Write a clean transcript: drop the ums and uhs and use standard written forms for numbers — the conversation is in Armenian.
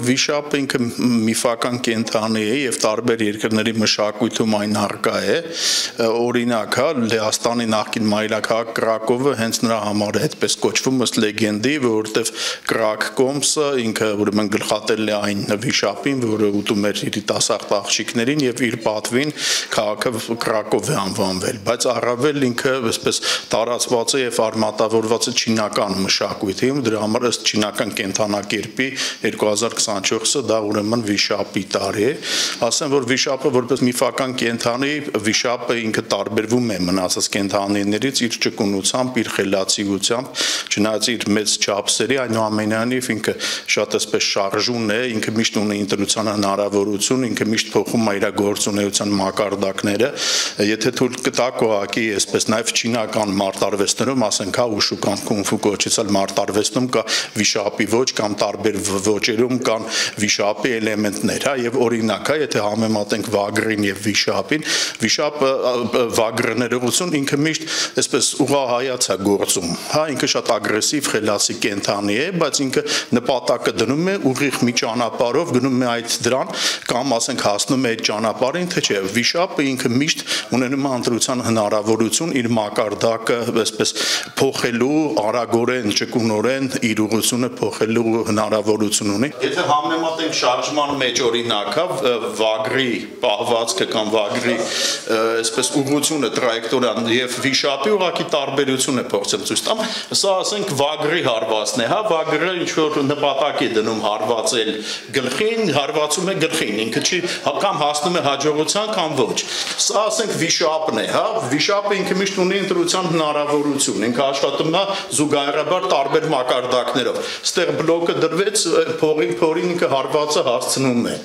Վիշապը ինքը միֆական կենդանի է եւ տարբեր երկրների մշակույթում այն առկա է, օրինակ, Լեհաստանի նախկին մայրաքաղաք Կրակովը հենց նրա համար է այդպես կոչվում ըստ լեգենդի, որովհետեւ Կրակ կոմսը ինքը ուրեմն գլխատել է այն վիշապին, որը ուտում էր երիտասարդ աղջիկներին եւ իր պատվին քաղաքը Կրակով է անվանվել, բայց առավել ինքը այսպես տարածված է եւ արմատավորված է չինական մշակույթի, դրա համար ըստ չինական կենդանակերպի 2024-ը դա ուրեմն վիշապի տարի է, ասեմ որ վիշապը որպես միֆական կենդանի, վիշապը ինքը տարբերվում է մնացած կենդանիներից իր ճկունությամբ, իր խելացիությամբ, չնայած իր մեծ չափսերի, այնուամենայնիվ ինքը շատ այսպես շարժուն է, ինքը միշտ ունի ընտրության հնարավորություն, ինքը միշտ փոխում է իր գործունեության մակարդակները, եթե թույլ կտակ ուղղակի այսպես նաև չինական մարտարվեստներում, ասենք հա ուշուկան կունֆու կոչեցալ մարտարվեստում կա վիշապի ոճ կամ տարբեր ոճերում կան վիշապի էլեմենտներ, հա, եւ օրինակ, հա, եթե համեմատենք վագրին եւ վիշապին, վիշապը վագրներողություն ինքը միշտ այսպես ուղղահայաց է գործում, հա, ինքը շատ ագրեսիվ, խելացի կենդանի է, բայց ինքը նպատակը դնում է ուղիղ մի ճանապարհով գնում է այդ դրան կամ ասենք հասնում է այդ ճանապարհին, թե չէ, վիշապը ինքը միշտ ունենում է ընտրության հնարավորություն իր մակարդակը այսպես փոխելու, արագորեն, ճկունորեն իր ուղղությունը փոխելու հնարավորություն ունի։ Եթե համեմատենք շարժման մեջ օրինակ, վագրի պահվածքը կամ վագրի այսպես ուղղությունը տրայեկտորիան եւ վիշապի ուղղակի տարբերությունը փորձեմ ցույց տամ, սա ասենք վագրի հարվածն է, հա, վագրը ինչ որ նպատակ է դնում հարվածել գլխին, հարվածում է գլխին, ինքը չի կամ հասնում է հաջողության կամ ոչ։ Սա ասենք վիշապն է, հա, վիշապը ինքը միշտ ունի ընտրության հնարավորություն, ինքը աշխատում է զուգահեռաբար տարբեր մակարդակներով։ Ստեղ բլոկը դրվեց, փորին ինքը հարվածը հասցնում է։